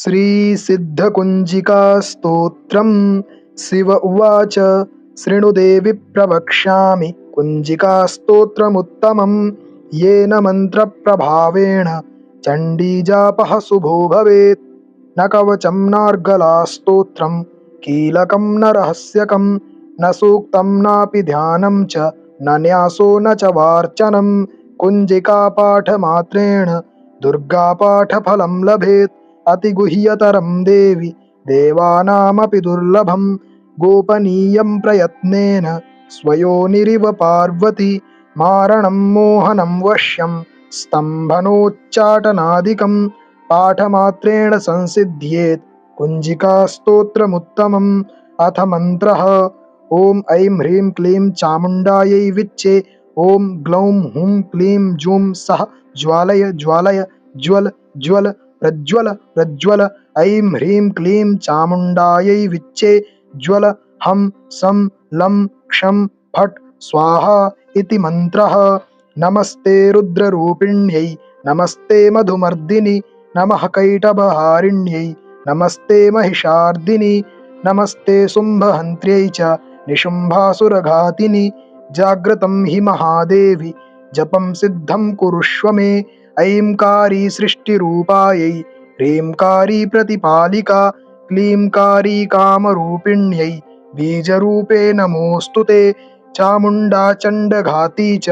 श्रीसिद्धकुञ्जिकास्तोत्रम्। शिव उवाच शृणुदेवि प्रवक्ष्यामि कुञ्जिकास्तोत्रमुत्तमम्। येन मन्त्रप्रभावेण चण्डीजापः शुभो भवेत्। न कवचं नार्गलास्तोत्रं कीलकं न रहस्यकं न सूक्तं नापि ध्यानं च न न्यासो न च वार्चनं। कुञ्जिकापाठमात्रेण दुर्गापाठफलं लभेत्। अतिगुह्यतरं देवि देवानामपि दुर्लभं। गोपनीयं प्रयत्नेन स्वयोनिरिव पार्वती। मारणं मोहनं वश्यं स्तम्भनोच्चाटनादिकं पाठमात्रेण संसिद्ध्येत् कुञ्जिकास्तोत्रमुत्तमम्। अथ मन्त्रः। ॐ ऐं ह्रीं क्लीं चामुण्डायै विच्चे। ॐ ग्लौं हुं क्लीं जूं सः ज्वालय ज्वालय ज्वल ज्वल प्रज्वल प्रज्वल। ऐं ह्रीं क्लीं चामुण्डायै विच्चे। ज्वल हं सं लं क्षं फट् स्वाहा इति मन्त्रः। नमस्ते रुद्ररूपिण्यै नमस्ते मधुमर्दिनि नमः कैटभहारिण्यै नमस्ते महिषार्दिनि नमस्ते शुम्भहन्त्र्यै च निशुम्भासुरघातिनि। जाग्रतं हि महादेवि जपं सिद्धं कुरुष्व मे। ऐंकारी सृष्टिरूपायै ह्रींकारी प्रतिपालिका क्लींकारी कामरूपिण्यै बीजरूपे नमोऽस्तु ते। चामुण्डा चण्डघाती च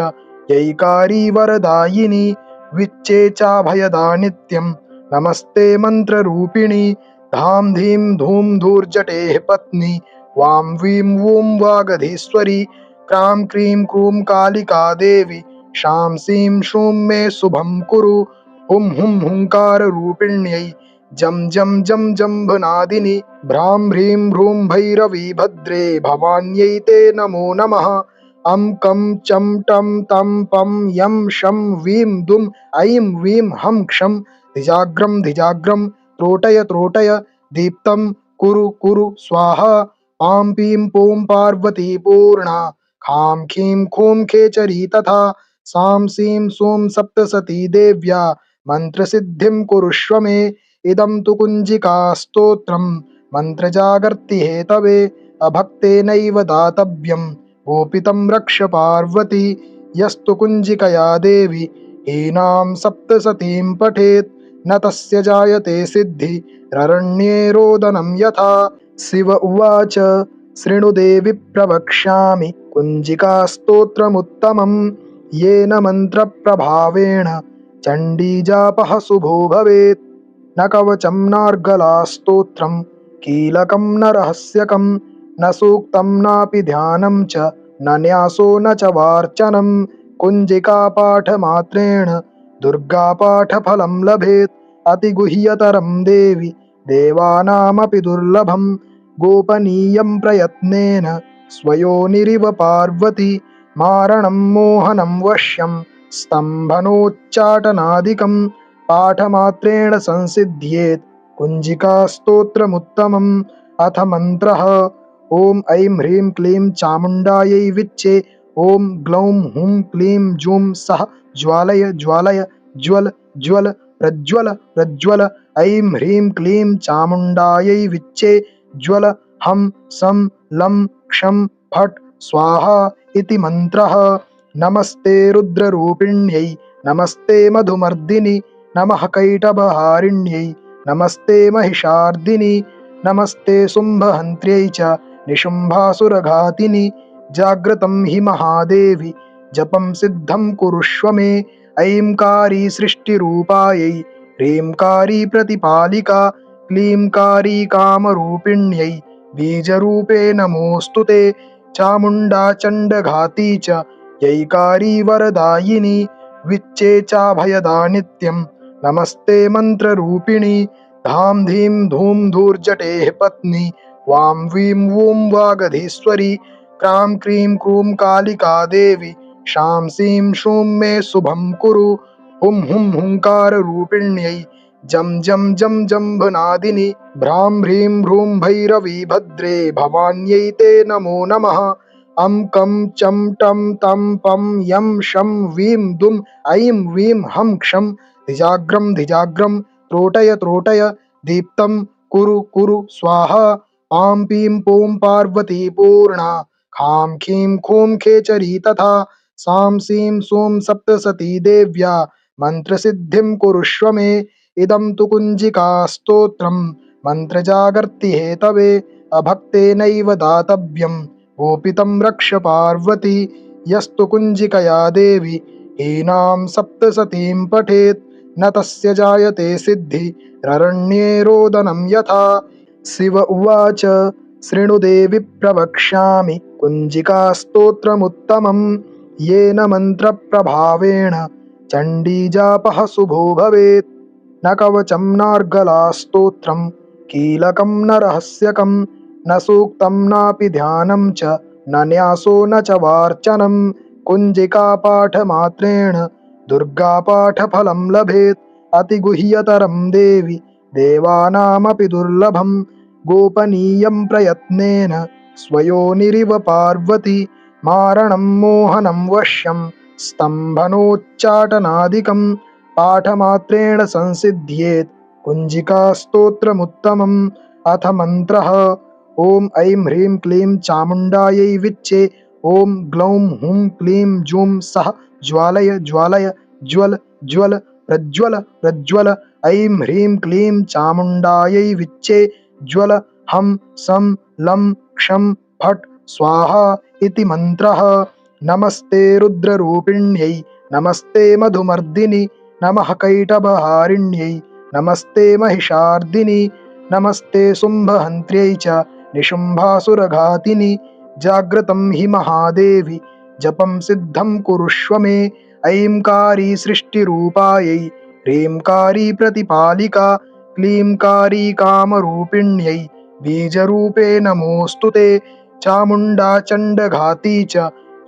यैकारी वरदायिनी विच्चे चाभयदा नित्यं नमस्ते मन्त्ररूपिणी। धां धीं धूं धूर्जटेः पत्नी वां वीं वूं वागधीश्वरी। क्रां क्रीं क्रूं कालिका देवी शां सीं शूं मे शुभं कुरु। हुं हुं हुंकाररूपिण्यै जं जं जं जम्भनादिनि भ्रां ह्रीं भ्रूं भैरवी भद्रे भवान्यै ते नमो नमः। अं कं चं टं तं पं यं शं वीं दुं ऐं वीं हं क्षं धिजाग्रं धिजाग्रं त्रोटय त्रोटय दीप्तं कुरु कुरु स्वाहा। पां पीं पूं पार्वती पूर्णा खां खीं खूं खेचरी तथा सां सीं सूं सप्तसती देव्या मन्त्रसिद्धिं कुरुष्व मे। इदं तु कुञ्जिकास्तोत्रं मन्त्रजागर्ति हेतवे अभक्तेनैव दातव्यं गोपितं रक्ष पार्वती। यस्तु कुञ्जिकया देवी हीनां सप्तसतीं पठेत् न तस्य जायते सिद्धिररण्ये रोदनं यथा। शिव उवाच शृणुदेवि प्रवक्ष्यामि कुञ्जिकास्तोत्रमुत्तमम्। येन मन्त्रप्रभावेण चण्डीजापः शुभो भवेत्। न कवचं नार्गलास्तोत्रं कीलकं न रहस्यकं न सूक्तं नापि ध्यानं च न न्यासो न च वार्चनं। कुञ्जिकापाठमात्रेण दुर्गापाठफलं लभेत्। अतिगुह्यतरं देवि देवानामपि दुर्लभं। गोपनीयं प्रयत्नेन स्वयोनिरिव पार्वती। मारणं मोहनं वश्यं स्तम्भनोच्चाटनादिकं पाठमात्रेण संसिद्ध्येत् कुञ्जिकास्तोत्रमुत्तमम्। अथ मन्त्रः। ॐ ऐं ह्रीं क्लीं चामुण्डायै विच्चे। ॐ ग्लौं हुं क्लीं जूं सः ज्वालय ज्वालय ज्वल ज्वल प्रज्वल प्रज्वल। ऐं ह्रीं क्लीं चामुण्डायै विच्चे। ज्वल हं सं लं क्षं फट् स्वाहा इति मन्त्रः। नमस्ते रुद्ररूपिण्यै नमस्ते मधुमर्दिनि नमः कैटभहारिण्यै नमस्ते महिषार्दिनि नमस्ते शुम्भहन्त्र्यै च निशुम्भासुरघातिनि। जाग्रतं हि महादेवि जपं सिद्धं कुरुष्व मे। ऐंकारी सृष्टिरूपायै ह्रींकारी प्रतिपालिका क्लींकारी कामरूपिण्यै बीजरूपे नमोऽस्तु ते। चामुण्डा चण्डघाती च यैकारी वरदायिनी विच्चे चाभयदा नित्यं नमस्ते मन्त्ररूपिणी। धां धीं धूं धूर्जटेः पत्नी वां वीं वूं वागधीश्वरी। क्रां क्रीं क्रूं कालिका देवी शां सीं शूं मे शुभं कुरु। हुं हुं हुंकाररूपिण्यै जं जं जं जम्भनादिनि भ्रां ह्रीं भ्रूं भैरवी भद्रे भवान्यै ते नमो नमः। अं कं चं टं तं पं यं शं वीं दुं ऐं वीं हं क्षं धिजाग्रं धिजाग्रं त्रोटय त्रोटय दीप्तं कुरु कुरु स्वाहा। आं पीं पौं पार्वती पूर्णा, खां खीं खूं खेचरी तथा। सां सीं सूं सप्तसती देव्या मन्त्रसिद्धिं कुरुष्व मे। इदं तु कुञ्जिकास्तोत्रं मन्त्रजागर्ति हेतवे। अभक्तेनैव दातव्यं गोपितं रक्ष पार्वती। यस्तु कुञ्जिकया देवी हीनां सप्तसतीं पठेत् न तस्य जायते सिद्धिररण्ये रोदनं यथा। शिव उवाच शृणु देवि प्रवक्ष्यामि कुञ्जिकास्तोत्रमुत्तमं। येन मन्त्रप्रभावेण चण्डीजापः शुभो भवेत्। न कवचं नार्गलास्तोत्रं कीलकं न रहस्यकं न सूक्तं नापि ध्यानं च न न्यासो न च वार्चनं। कुञ्जिकापाठमात्रेण दुर्गापाठफलं लभेत्। अतिगुह्यतरं देवि देवानामपि दुर्लभं। गोपनीयं प्रयत्नेन स्वयोनिरिव पार्वती। मारणं मोहनं वश्यं स्तम्भनोच्चाटनादिकं पाठमात्रेण संसिद्ध्येत् कुञ्जिकास्तोत्रमुत्तमम्। अथ मन्त्रः। ॐ ऐं ह्रीं क्लीं चामुण्डायै विच्चे। ॐ ग्लौं हुं क्लीं जूं सः ज्वालय ज्वालय ज्वल ज्वल प्रज्वल प्रज्वल। ऐं ह्रीं क्लीं चामुण्डायै विच्चे। ज्वल हं सं लं क्षं फट् स्वाहा इति मन्त्रः। नमस्ते रुद्ररूपिण्यै नमस्ते मधुमर्दिनि नमः कैटभहारिण्यै नमस्ते महिषार्दिनि नमस्ते शुम्भहन्त्र्यै च निशुम्भासुरघातिनि। जाग्रतं हि महादेवि जपं सिद्धं कुरुष्व मे। ऐंकारी सृष्टिरूपायै ह्रींकारी प्रतिपालिका क्लींकारी कामरूपिण्यै बीजरूपे नमोऽस्तु ते। चामुण्डा चण्डघाती च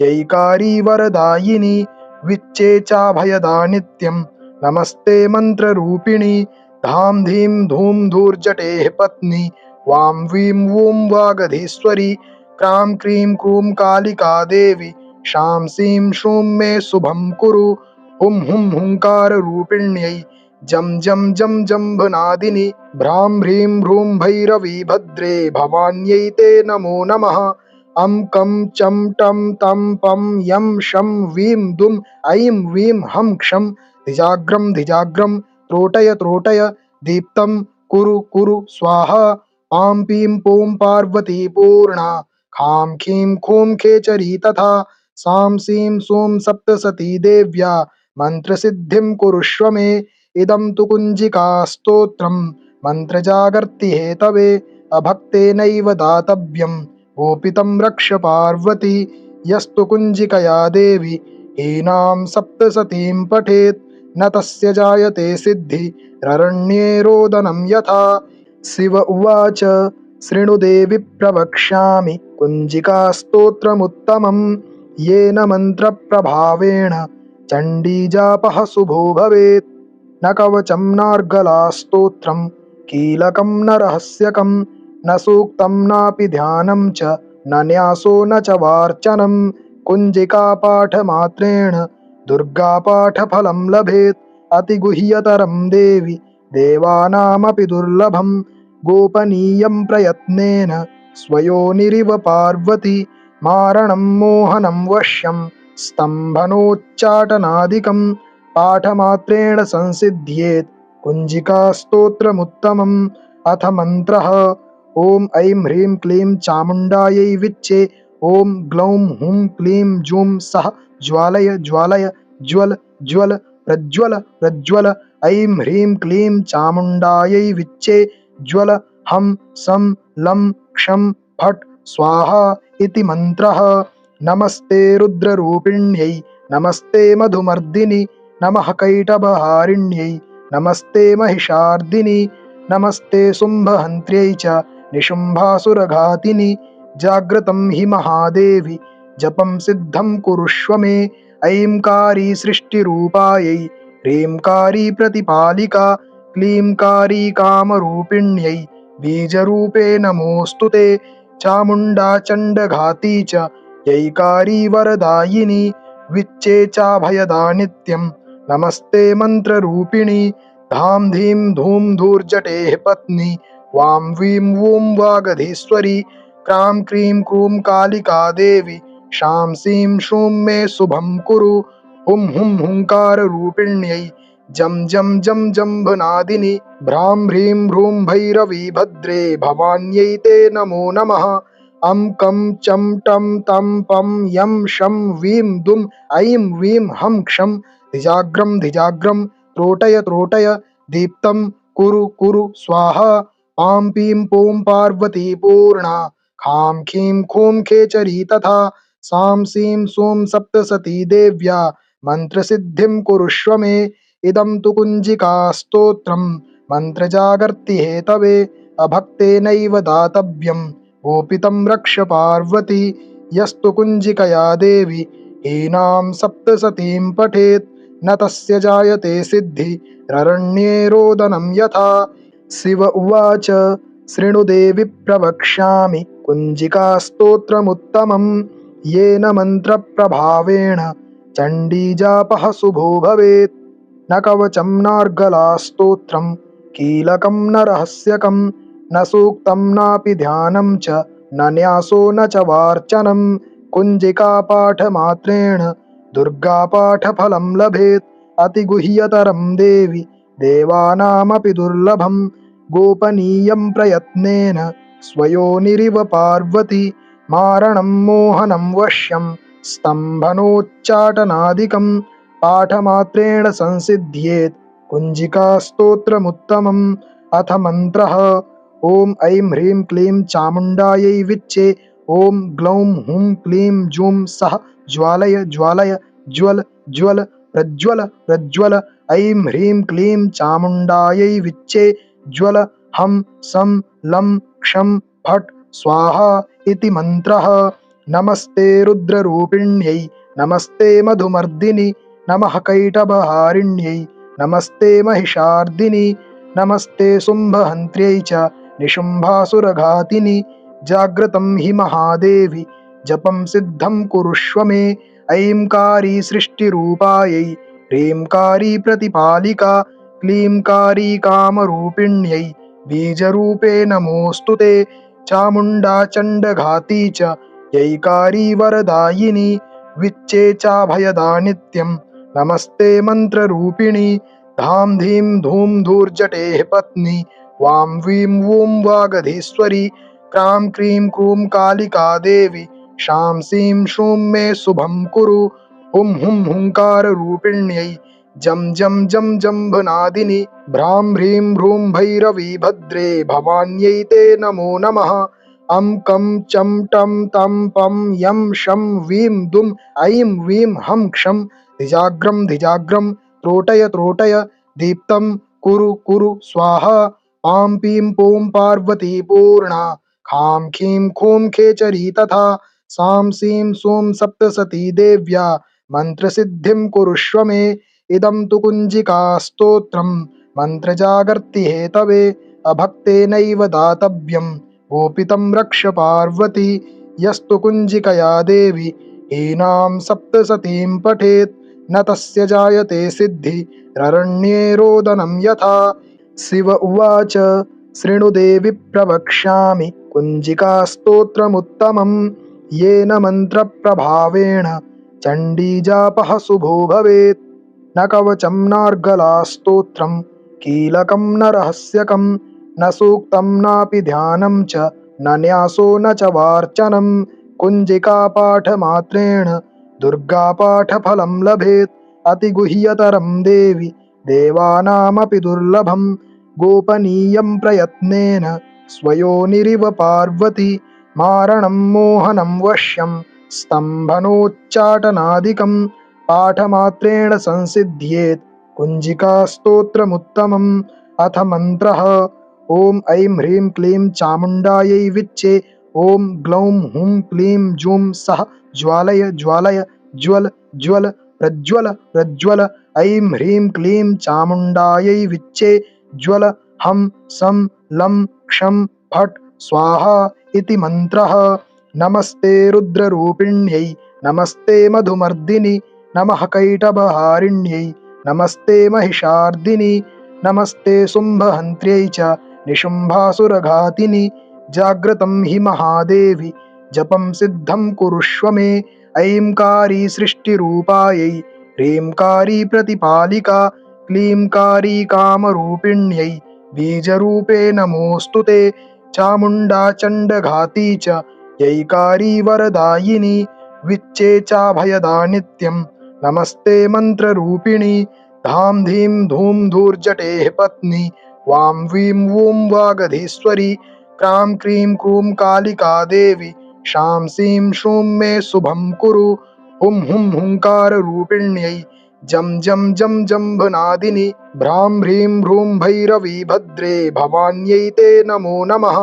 जैकारी वरदायिनी विच्चे चाभयदा नित्यं नमस्ते मन्त्ररूपिणी। धां धीं धूं धूर्जटेः पत्नी वां वीं वूं वागधीश्वरी। क्रां क्रीं क्रूं कालिका देवी शां सीं शूं मे शुभं कुरु। हुं हुं हुंकाररूपिण्यै जं जं जं जम्भनादिनि भ्रां ह्रीं भ्रूं भैरवी भद्रे भवान्यै ते नमो नमः। अं कं चं टं तं पं यं शं वीं दुं ऐं वीं हं क्षं धिजाग्रं धिजाग्रं त्रोटय त्रोटय। दीप्तं कुरु कुरु स्वाहा। आं पीं पौं पार्वती पूर्णा, खां खीं खूं खेचरी तथा। सां सीं सूं सप्तसती देव्या मन्त्रसिद्धिं कुरुष्व मे। इदं तु कुञ्जिकास्तोत्रं मन्त्रजागर्ति हेतवे। अभक्तेनैव दातव्यं गोपितं रक्ष पार्वती। यस्तु कुञ्जिकया देवी हीनां सप्तसतीं पठेत् न तस्य जायते सिद्धिररण्ये रोदनं यथा। शिव उवाच शृणु देवि प्रवक्ष्यामि कुञ्जिकास्तोत्रमुत्तमं। येन मन्त्रप्रभावेण चण्डीजापः शुभो भवेत्। न कवचं नार्गलास्तोत्रं कीलकं न रहस्यकं न सूक्तं नापि ध्यानं च न न्यासो न च वार्चनं। कुञ्जिकापाठमात्रेण दुर्गापाठफलं लभेत्। अतिगुह्यतरं देवि देवानामपि दुर्लभं। गोपनीयं प्रयत्नेन स्वयोनिरिव पार्वती। मारणं मोहनं वश्यं स्तम्भनोच्चाटनादिकं पाठमात्रेण संसिद्ध्येत् कुञ्जिकास्तोत्रमुत्तमम्। अथ मन्त्रः। ॐ ऐं ह्रीं क्लीं चामुण्डायै विच्चे। ॐ ग्लौं हुं क्लीं जूं सः ज्वालय ज्वालय ज्वल ज्वल प्रज्वल प्रज्वल। ऐं ह्रीं क्लीं चामुण्डायै विच्चे। ज्वल हं सं लं क्षं फट् स्वाहा इति मन्त्रः। नमस्ते रुद्ररूपिण्यै नमस्ते मधुमर्दिनि नमः कैटभहारिण्यै नमस्ते महिषार्दिनि नमस्ते शुम्भहन्त्र्यै च निशुम्भासुरघातिनि। जाग्रतं हि महादेवि जपं सिद्धं कुरुष्व मे। ऐंकारी सृष्टिरूपायै ह्रींकारी प्रतिपालिका क्लींकारी कामरूपिण्यै बीजरूपे नमोऽस्तु ते। चामुण्डा चण्डघाती च जैकारी वरदायिनी विच्चे चाभयदा नित्यं नमस्ते मन्त्ररूपिणी। धाम धीम धूम धूर्जटेः पत्नी वां वीं वूं वागधीश्वरी क्रां क्रीं क्रूं कालिका देवी शां सीं शूं मे शुभं कुरु हुं हुं हुंकाररूपिण्यै जं जं जं जम्भनादिनि भ्रां ह्रीं भ्रूं भैरवी भद्रे भवान्यै ते नमो नमः अं कं चं टं तं पं यं शं वीं दुं ऐं वीं हं क्षं धिजाग्रं धिजाग्रं त्रोटय त्रोटय दीप्तं कुरु कुरु स्वाहा आं पीं पूं पार्वती पूर्णा खां खीं खूं खेचरी तथा सां सीं सूं सप्तसती देव्या मन्त्रसिद्धिं कुरुष्व मे इदं तु कुञ्जिकास्तोत्रं मन्त्रजागर्ति हेतवे अभक्तेनैव दातव्यं गोपितं रक्ष पार्वती यस्तु कुञ्जिकया देवी हीनां सप्तसतीं पठेत् न तस्य जायते सिद्धि ररण्ये रोदनं यथा शिव उवाच शृणु देवि प्रवक्ष्यामि कुञ्जिकास्तोत्रमुत्तमं येन मन्त्रप्रभावेण चण्डीजापः शुभो भवेत् न कवचं नार्गलास्तोत्रं कीलकं न रहस्यकं न सूक्तं नापि ध्यानं च न न्यासो न च वार्चनं कुञ्जिकापाठमात्रेण दुर्गापाठफलं लभेत् अतिगुह्यतरं देवि देवानामपि दुर्लभं गोपनीयं प्रयत्नेन स्वयोनिरिव पार्वती मारणं मोहनं वश्यं स्तम्भनोच्चाटनादिकं पाठमात्रेण संसिद्ध्येत् कुञ्जिकास्तोत्रमुत्तमम् अथ मन्त्रः ॐ ऐं ह्रीं क्लीं चामुण्डायै विच्चे ॐ ग्लौं हुं क्लीं जूं सः ज्वालय ज्वालय ज्वल ज्वल प्रज्वल प्रज्वल ऐं ह्रीं क्लीं चामुण्डायै विच्चे ज्वल हं सं लं क्षं फट् स्वाहा इति मन्त्रः नमस्ते रुद्ररूपिण्यै नमस्ते मधुमर्दिनि नमः कैटभहारिण्यै नमस्ते महिषार्दिनि नमस्ते शुम्भहन्त्र्यै च निशुम्भासुरघातिनि जाग्रतं हि महादेवि जपं सिद्धं कुरुष्व मे ऐंकारी सृष्टिरूपायै ह्रींकारी प्रतिपालिका क्लींकारी कामरूपिण्यै बीजरूपे नमोऽस्तु ते चामुण्डा चण्डघाती च यैकारी वरदायिनी विच्चे चाभयदा नित्यं नमस्ते मन्त्ररूपिणी धां धीं धूं धूर्जटेः पत्नी वां वीं वूं वागधीश्वरी क्रां क्रीं क्रूं कालिका देवी शां सीं शूं मे शुभं कुरु हुं हुं हुंकाररूपिण्यै जं जं जं जम्भनादिनि भ्रां ह्रीं भ्रूं भैरवी भद्रे भवान्यै ते नमो नमः अं कं चं टं तं पं यं शं वीं दुं ऐं वीं हं क्षं धिजाग्रं धिजाग्रं त्रोटय त्रोटय दीप्तं कुरु कुरु स्वाहा आं पीं पूं पार्वती पूर्णा खां खीं खूं खेचरी तथा सां सीं सूं सप्तसती देव्या मन्त्रसिद्धिं कुरुष्व मे इदं तु कुञ्जिकास्तोत्रं मन्त्रजागर्ति हेतवे अभक्तेनैव दातव्यं गोपितं रक्ष पार्वती यस्तु कुञ्जिकया देवी हीनां सप्तसतीं पठेत् न तस्य जायते सिद्धि ररण्ये रोदनं यथा शिव उवाच शृणु देवि प्रवक्ष्यामि कुञ्जिकास्तोत्रमुत्तमं येन मन्त्रप्रभावेण चण्डीजापः शुभो भवेत् न कवचं नार्गलास्तोत्रं कीलकं न रहस्यकं न सूक्तं नापि ध्यानं च न न्यासो न च वार्चनं कुञ्जिकापाठमात्रेण दुर्गापाठफलं लभेत् अतिगुह्यतरं देवि देवानामपि दुर्लभं गोपनीयं प्रयत्नेन स्वयोनिरिव पार्वती मारणं मोहनं वश्यं स्तम्भनोच्चाटनादिकं पाठमात्रेण संसिद्ध्येत् कुञ्जिकास्तोत्रमुत्तमम् अथ मन्त्रः ॐ ऐं ह्रीं क्लीं चामुण्डायै विच्चे ॐ ग्लौं हुं क्लीं जूं सः ज्वालय ज्वालय ज्वल ज्वल प्रज्वल प्रज्वल ऐं ह्रीं क्लीं चामुण्डायै विच्चे ज्वल हं सं लं क्षं फट् स्वाहा इति मन्त्रः नमस्ते रुद्ररूपिण्यै नमस्ते मधुमर्दिनि नमः कैटभहारिण्यै नमस्ते महिषार्दिनि नमस्ते शुम्भहन्त्र्यै च निशुम्भासुरघातिनि जाग्रतं हि महादेवि जपं सिद्धं कुरुष्व मे ऐंकारी सृष्टिरूपायै ह्रींकारी प्रतिपालिका क्लींकारी कामरूपिण्यै बीजरूपे नमोऽस्तु ते चामुण्डा चण्डघाती च यैकारी वरदायिनी विच्चे चाभयदा नित्यं नमस्ते मन्त्ररूपिणी धां धीं धूं धूर्जटेः पत्नी वां वीं वूं वागधीश्वरी क्रां क्रीं क्रूं कालिका देवी शां सीं शूं मे शुभं कुरु हुं हुं हुङ्काररूपिण्यै जं जं जं जम्भनादिनि भ्रां ह्रीं भ्रूं भैरवी भद्रे भवान्यै ते नमो नमः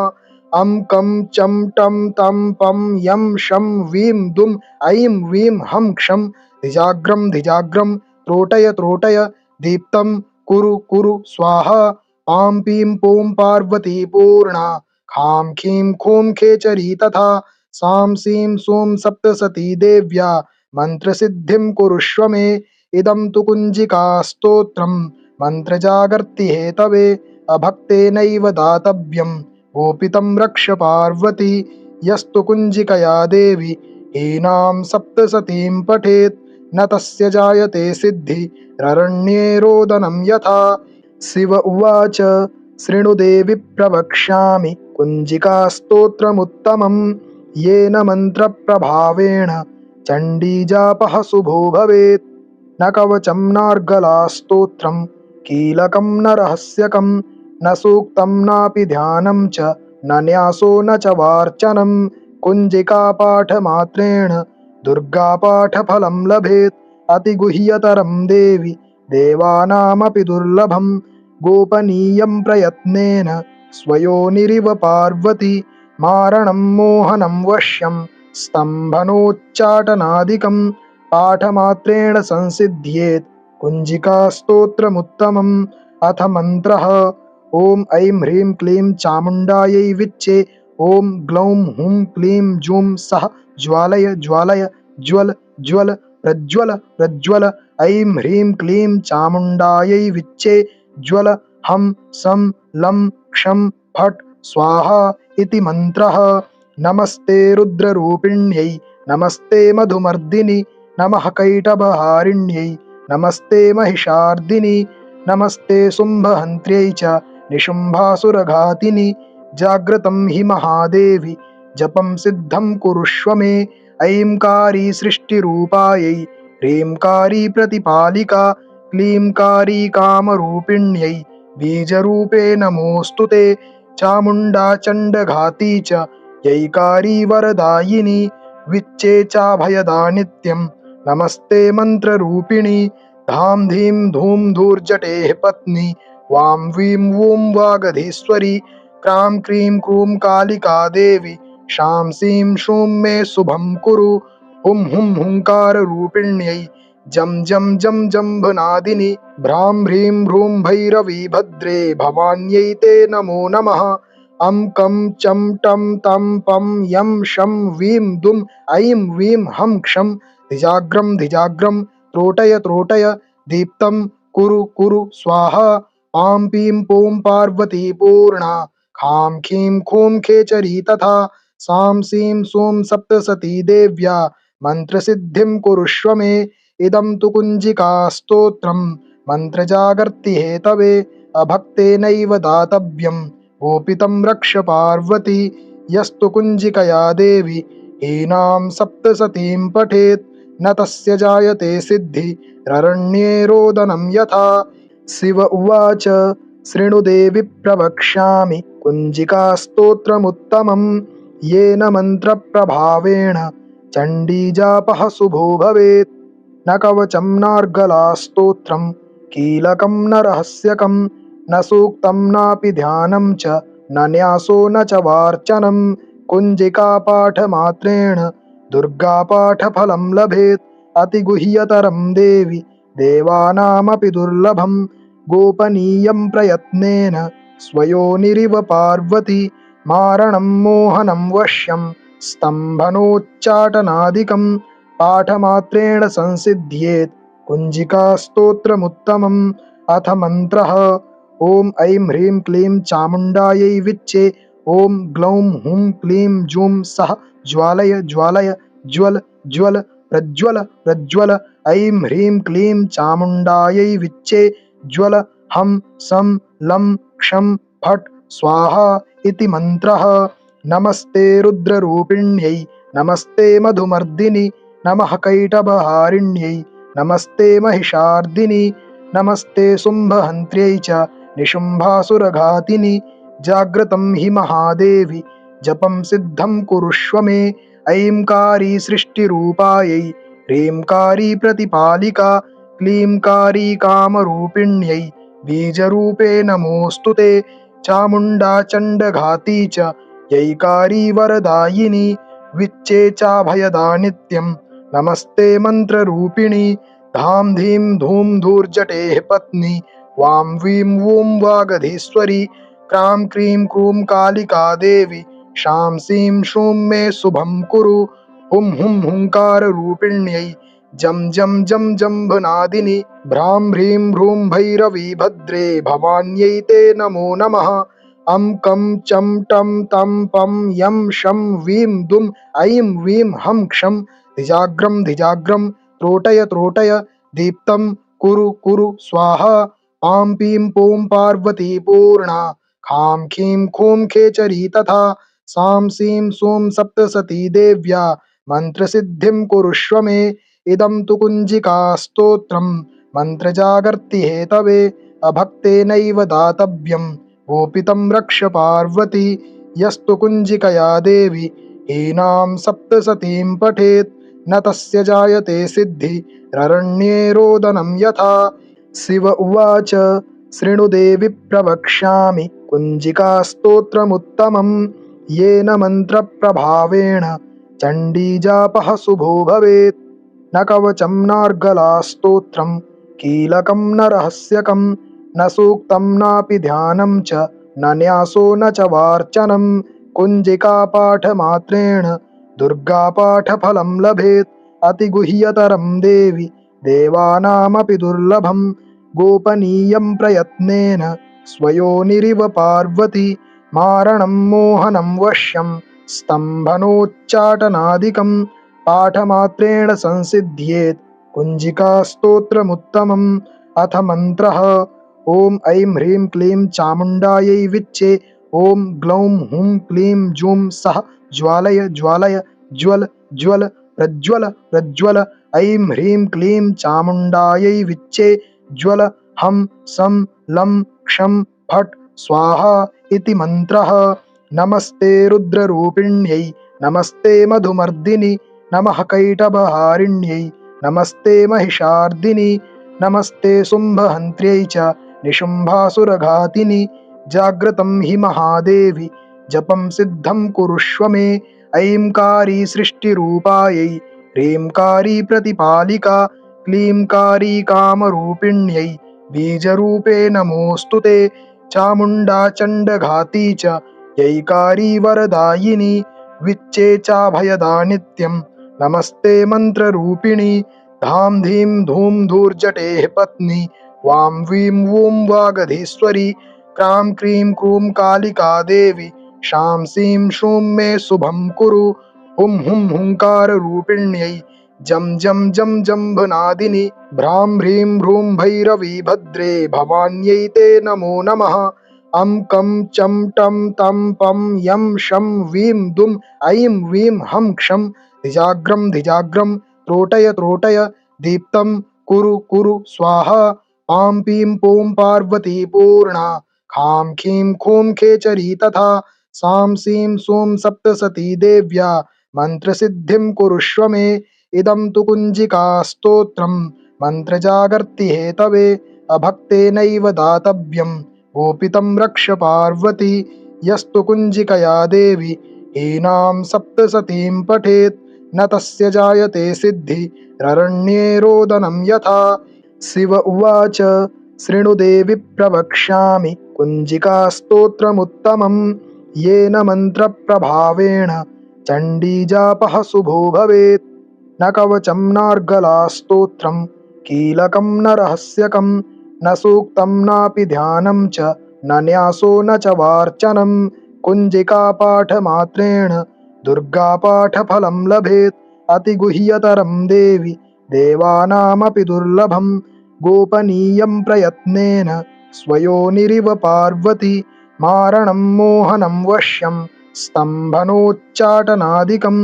अं कं चं टं तं पं यं शं वीं दुं ऐं वीं हं क्षं धिजाग्रं त्रोटय त्रोटय दीप्तं कुरु कुरु स्वाहा पां पीं पूं पार्वती पूर्णा खां खीं खूं खेचरी तथा सां सीं सूं सप्तसती देव्या मन्त्रसिद्धिं कुरुष्व मे इदं तु कुञ्जिकास्तोत्रं मन्त्रजागर्ति हेतवे अभक्तेनैव दातव्यं गोपितं रक्ष पार्वती यस्तु कुञ्जिकया देवी हीनां सप्तसतीं पठेत् न तस्य जायते सिद्धिररण्ये रोदनं यथा शिव उवाच शृणु देवि प्रवक्ष्यामि कुञ्जिकास्तोत्रमुत्तमं येन मन्त्रप्रभावेण चण्डीजापः शुभो भवेत् न कवचं नार्गलास्तोत्रं कीलकं न रहस्यकं न सूक्तं नापि ध्यानं च न न्यासो न च वार्चनं कुञ्जिकापाठमात्रेण दुर्गापाठफलं लभेत् अतिगुह्यतरं देवि देवानामपि दुर्लभं गोपनीयं प्रयत्नेन स्वयोनिरिव पार्वती मारणं मोहनं वश्यं स्तम्भनोच्चाटनादिकं पाठमात्रेण संसिद्ध्येत् कुञ्जिकास्तोत्रमुत्तमम् अथ मन्त्रः ॐ ऐं ह्रीं क्लीं चामुण्डायै विच्चे ॐ ग्लौं हुं क्लीं जूं सः ज्वालय ज्वालय ज्वल ज्वल प्रज्वल प्रज्वल ऐं ह्रीं क्लीं चामुण्डायै विच्चे ज्वल हं सं लं क्षं फट् स्वाहा इति मन्त्रः नमस्ते रुद्ररूपिण्यै नमस्ते मधुमर्दिनि नमः कैटभहारिण्यै नमस्ते महिषार्दिनि नमस्ते शुम्भहन्त्र्यै च निशुम्भासुरघातिनि जाग्रतं हि महादेवि जपं सिद्धं कुरुष्व मे ऐंकारी सृष्टिरूपायै ह्रींकारी प्रतिपालिका क्लींकारी कामरूपिण्यै बीजरूपे नमोऽस्तु ते चामुण्डा चण्डघाती च यैकारी वरदायिनी विच्चे चाभयदा नित्यं नमस्ते मन्त्ररूपिणी धां धीं धूं धूर्जटेः पत्नी वां वीं वूं वागधीश्वरी क्रां क्रीं क्रूं कालिका देवी शां सीं शूं मे शुभं कुरु हुं हुं हुङ्काररूपिण्यै जं जं जं जम्भनादिनि भ्रां ह्रीं भ्रूं भैरवी भद्रे भवान्यै ते नमो नमः अं कं चं टं तं पं यं शं वीं दुं ऐं वीं हं क्षं धिजाग्रं त्रोटय त्रोटय दीप्तं कुरु कुरु स्वाहा पां पीं पूं पार्वती पूर्णा खां खीं खूं खेचरी तथा सां सीं सूं सप्तसती देव्या मन्त्रसिद्धिं कुरुष्व मे इदं तु कुञ्जिकास्तोत्रं मन्त्रजागर्ति हेतवे अभक्तेनैव दातव्यं गोपितं रक्ष पार्वती यस्तु कुञ्जिकया देवी हीनां सप्तसतीं पठेत् न तस्य जायते सिद्धिररण्ये रोदनं यथा शिव उवाच शृणु देवि प्रवक्ष्यामि कुञ्जिकास्तोत्रमुत्तमं येन मन्त्रप्रभावेण चण्डीजापः शुभो भवेत् न कवचं नार्गलास्तोत्रं कीलकं न रहस्यकं न सूक्तं नापि ध्यानं च न न्यासो न च वार्चनं कुञ्जिकापाठमात्रेण दुर्गापाठफलं लभेत् अतिगुह्यतरं देवि देवानामपि दुर्लभं गोपनीयं प्रयत्नेन स्वयोनिरिव पार्वती मारणं मोहनं वश्यं स्तम्भनोच्चाटनादिकं पाठमात्रेण संसिद्ध्येत् कुञ्जिकास्तोत्रमुत्तमम् अथ मन्त्रः ॐ ऐं ह्रीं क्लीं चामुण्डायै विच्चे। ॐ ग्लौं हुं क्लीं जूं सः ज्वालय ज्वालय ज्वल ज्वल प्रज्वल प्रज्वल। ऐं ह्रीं क्लीं चामुण्डायै विच्चे। ज्वल हं सं लं क्षं फट् स्वाहा इति मन्त्रः। नमस्ते रुद्ररूपिण्यै नमस्ते मधुमर्दिनि नमः कैटभहारिण्यै नमस्ते महिषार्दिनि नमस्ते शुम्भहन्त्र्यै च निशुम्भासुरघातिनि। जाग्रतं हि महादेवि जपं सिद्धं कुरुष्व मे। ऐंकारी सृष्टिरूपायै ह्रींकारी प्रतिपालिका क्लींकारी कामरूपिण्यै बीजरूपे नमोऽस्तु ते। चामुण्डा चण्डघाती च यैकारी वरदायिनी विच्चे चाभयदा नित्यं नमस्ते मन्त्ररूपिणी। धां धीं धूं धूर्जटेः पत्नी वां वीं वूं वागधीश्वरी। क्रां क्रीं क्रूं कालिका देवी शां सीं शूं मे शुभं कुरु। हुं हुं हुंकाररूपिण्यै जं जं जं जम्भनादिनि भ्रां ह्रीं भ्रूं भैरवी भद्रे भवान्यै ते नमो नमः। अं कं चं टं तं पं यं शं वीं दुं ऐं वीं हं क्षं धिजाग्रं धिजाग्रं त्रोटय त्रोटय दीप्तं कुरु कुरु स्वाहा। पां पीं पूं पार्वती पूर्णा खां खीं खूं खेचरी तथा सां सीं सूं सप्तसती देव्या मन्त्रसिद्धिं कुरुष्व मे। इदं तु कुञ्जिकास्तोत्रं मन्त्रजागर्ति हेतवे अभक्तेनैव दातव्यं गोपितं रक्ष पार्वती। यस्तु कुञ्जिकया देवी हीनां सप्तसतीं पठेत् न तस्य जायते सिद्धिररण्ये रोदनं यथा। शिव उवाच शृणु देवि प्रवक्ष्यामि कुञ्जिकास्तोत्रमुत्तमं येन मन्त्रप्रभावेण चण्डीजापः शुभो भवेत्। न कवचं नार्गलास्तोत्रं कीलकं न रहस्यकं न सूक्तं नापि ध्यानं च न न्यासो न च वार्चनं। कुञ्जिकापाठमात्रेण दुर्गापाठफलं लभेत् अतिगुह्यतरं देवि देवानामपि दुर्लभं। गोपनीयं प्रयत्नेन स्वयोनिरिव पार्वती मारणं मोहनं वश्यं स्तम्भनोच्चाटनादिकं पाठमात्रेण संसिद्ध्येत् कुञ्जिकास्तोत्रमुत्तमम्। अथ मन्त्रः। ॐ ऐं ह्रीं क्लीं चामुण्डायै विच्चे। ॐ ग्लौं हुं क्लीं जूं सः ज्वालय ज्वालय ज्वल ज्वल प्रज्वल प्रज्वल। ऐं ह्रीं क्लीं चामुण्डायै विच्चे। ज्वल हं सं लं क्षं फट् स्वाहा इति मन्त्रः। नमस्ते रुद्ररूपिण्यै नमस्ते मधुमर्दिनि नमः कैटभहारिण्यै नमस्ते महिषार्दिनि नमस्ते शुम्भहन्त्र्यै च निशुम्भासुरघातिनि। जाग्रतं हि महादेवि जपं सिद्धं कुरुष्व मे। ऐंकारी सृष्टिरूपायै ह्रींकारी प्रतिपालिका क्लींकारी कामरूपिण्यै बीजरूपे नमोऽस्तु ते। चामुण्डा चण्डघाती च यैकारी वरदायिनी विच्चे चाभयदा नित्यं नमस्ते मन्त्ररूपिणी। धां धीं धूं धूर्जटेः पत्नी वां वीं वूं वागधीश्वरी। क्रां क्रीं क्रूं कालिका देवी शां सीं शूं मे शुभं कुरु। हुं हुं हुंकाररूपिण्यै जं जं जं जम्भनादिनि भ्रां ह्रीं भ्रूं भैरवी भद्रे भवान्यै ते नमो नमः। अं कं चं टं तं पं यं शं वीं दुं ऐं वीं हं क्षं धिजाग्रं धिजाग्रं त्रोटय त्रोटय दीप्तं कुरु कुरु स्वाहा। पां पीं पूं पार्वती पूर्णा खां खीं खूं खेचरी तथा सां सीं सूं सप्तसती देव्या मन्त्रसिद्धिं कुरुष्व मे। इदं तु कुञ्जिकास्तोत्रं मन्त्रजागर्ति हेतवे अभक्तेनैव दातव्यं गोपितं रक्ष पार्वती। यस्तु कुञ्जिकया देवी हीनां सप्तसतीं पठेत् न तस्य जायते सिद्धिररण्ये रोदनं यथा। शिव उवाच शृणु देवि प्रवक्ष्यामि कुञ्जिकास्तोत्रमुत्तमं येन मन्त्रप्रभावेण चण्डीजापः शुभो भवेत्। न कवचं नार्गलास्तोत्रं कीलकं न रहस्यकं न सूक्तं नापि ध्यानं च न न्यासो न च वार्चनं कुञ्जिकापाठमात्रेण दुर्गापाठफलं लभेत् अतिगुह्यतरं देवि देवानामपि दुर्लभं गोपनीयं प्रयत्नेन स्वयोनिरिव पार्वती मारणं मोहनं वश्यं स्तम्भनोच्चाटनादिकं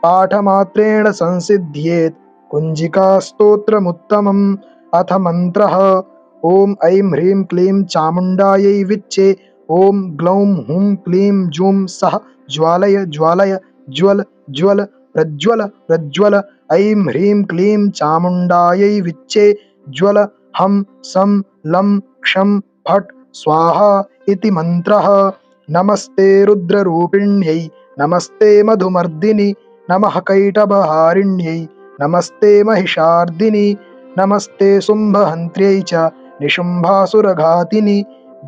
पाठमात्रेण संसिद्ध्येत् कुञ्जिकास्तोत्रमुत्तमम् अथ मन्त्रः ॐ ऐं ह्रीं क्लीं चामुण्डायै विच्चे ॐ ग्लौं हुं क्लीं जूं सः ज्वालय ज्वालय ज्वल ज्वल प्रज्वल प्रज्वल ऐं ह्रीं क्लीं चामुण्डायै विच्चे ज्वल हं सं लं क्षं फट् स्वाहा इति मन्त्रः। नमस्ते रुद्ररूपिण्यै नमस्ते मधुमर्दिनि नमः कैटभहारिण्यै नमस्ते महिषार्दिनि नमस्ते शुम्भहन्त्र्यै च निशुम्भासुरघातिनि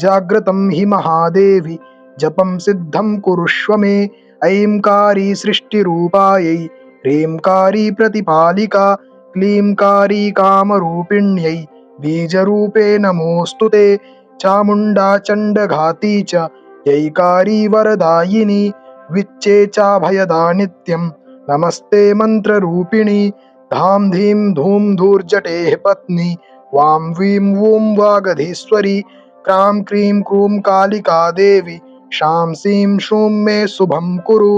जाग्रतं हि महादेवि जपं सिद्धं कुरुष्व मे ऐंकारी सृष्टिरूपायै ह्रींकारी प्रतिपालिका क्लींकारी कामरूपिण्यै बीजरूपे नमोऽस्तु ते चामुण्डा चण्डघाती च यैकारी वरदायिनी विच्चे चाभयदा नित्यं नमस्ते मन्त्ररूपिणी धां धीं धूं धूर्जटेः पत्नी वां वीं वूं वागधीश्वरी क्रां क्रीं क्रूं कालिका देवी शां सीं शूं मे शुभं कुरु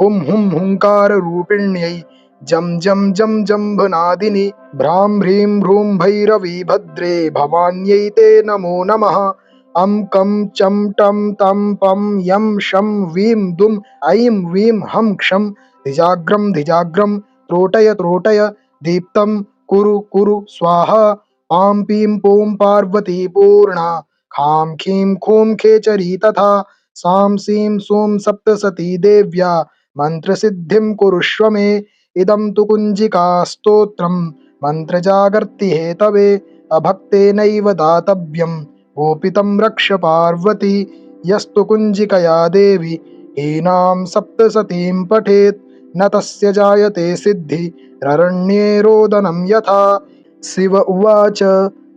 हुं हुं हुङ्काररूपिण्यै जं जं जं जम्भनादिनि भ्रां ह्रीं भ्रूं भैरवी भद्रे भवान्यै ते नमो नमः अं कं चं टं तं पं यं शं वीं दुं ऐं वीं हं क्षं धिजाग्रं धिजाग्रं त्रोटय त्रोटय दीप्तं कुरु कुरु स्वाहा आं पीं पूं पार्वती पूर्णा खां खीं खूं खेचरी तथा सां सीं सूं सप्तसती देव्या मन्त्रसिद्धिं कुरुष्व मे इदं तु कुञ्जिकास्तोत्रं मन्त्रजागर्ति हेतवे अभक्तेनैव दातव्यं गोपितं रक्ष पार्वती यस्तु कुञ्जिकया देवी हीनां सप्तसतीं पठेत् न तस्य जायते सिद्धिररण्ये रोदनं यथा। शिव उवाच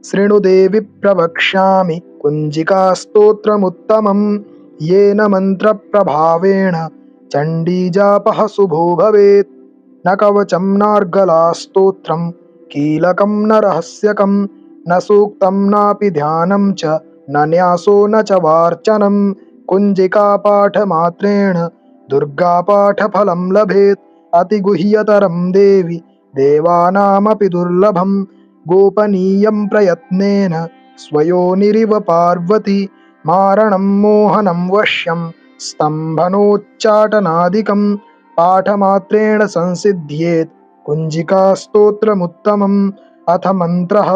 शृणु देवि प्रवक्ष्यामि कुञ्जिकास्तोत्रमुत्तमं येन मन्त्रप्रभावेण चण्डीजापः शुभो भवेत् न कवचं नार्गलास्तोत्रं कीलकं न रहस्यकं न सूक्तं नापि ध्यानं च न न्यासो न च वार्चनं कुञ्जिकापाठमात्रेण दुर्गापाठफलं लभेत् अतिगुह्यतरं देवि देवानामपि दुर्लभं गोपनीयं प्रयत्नेन स्वयोनिरिव पार्वती मारणं मोहनं वश्यं स्तम्भनोच्चाटनादिकं पाठमात्रेण संसिद्ध्येत् कुञ्जिकास्तोत्रमुत्तमम् अथ मन्त्रः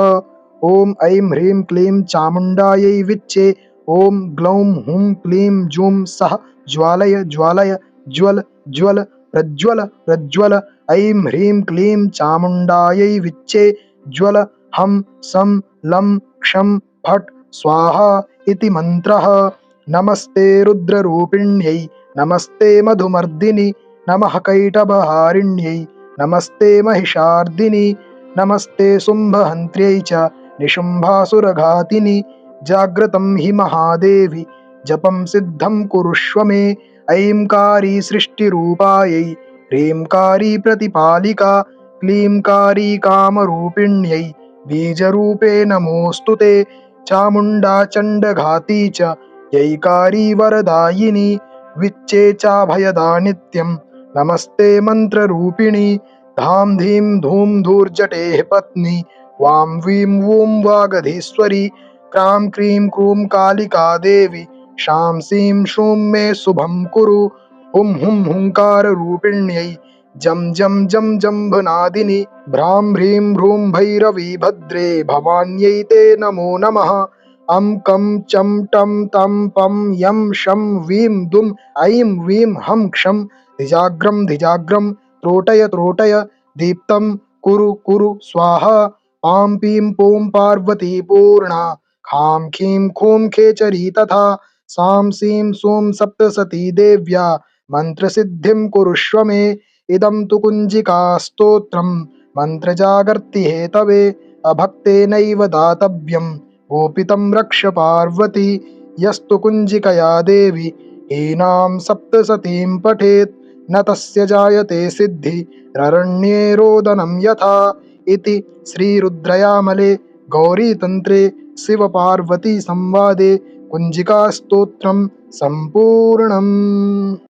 ॐ ऐं ह्रीं क्लीं चामुण्डायै विच्चे ॐ ग्लौं हुं क्लीं जूं सः ज्वालय ज्वालय ज्वल ज्वल प्रज्वल प्रज्वल ऐं ह्रीं क्लीं चामुण्डायै विच्चे ज्वल हं सं लं क्षं फट् स्वाहा इति मन्त्रः। नमस्ते रुद्ररूपिण्यै नमस्ते मधुमर्दिनि नमः कैटभहारिण्यै नमस्ते महिषार्दिनि नमस्ते शुम्भहन्त्र्यै च निशुम्भासुरघातिनि जाग्रतं हि महादेवि जपं सिद्धं कुरुष्व मे ऐंकारी सृष्टिरूपायै ह्रींकारी प्रतिपालिका क्लींकारी कामरूपिण्यै बीजरूपे नमोऽस्तु ते चामुण्डा चण्डघाती च यैकारी वरदायिनी विच्चे चाभयदा नित्यं नमस्ते मन्त्ररूपिणी धां धीं धूं धूर्जटेः पत्नी वां वीं वूं वागधीश्वरी क्रां क्रीं क्रूं कालिका देवी शां सीं शूं मे शुभं कुरु हुं हुं हुङ्काररूपिण्यै जं जं जं जम्भनादिनि भ्रां ह्रीं भ्रूं भैरवी भद्रे भवान्यै ते नमो नमः अं कं चं टं तं पं यं शं वीं दुं ऐं वीं हं क्षं धिजाग्रं धिजाग्रं त्रोटय त्रोटय दीप्तं कुरु कुरु स्वाहा आं पीं पूं पार्वती पूर्णा खां खीं खूं खेचरी तथा सां सीं सूं सप्तसती देव्या मन्त्रसिद्धिं कुरुष्व मे इदं तु कुञ्जिकास्तोत्रं मन्त्रजागर्ति हेतवे अभक्तेनैव दातव्यं गोपितं रक्ष पार्वती यस्तु कुञ्जिकया देवी हीनां सप्तसतीं पठेत् न तस्य जायते सिद्धिररण्ये रोदनं यथा इति श्रीरुद्रयामले गौरीतन्त्रे शिवपार्वतीसंवादे कुञ्जिकास्तोत्रं सम्पूर्णम्।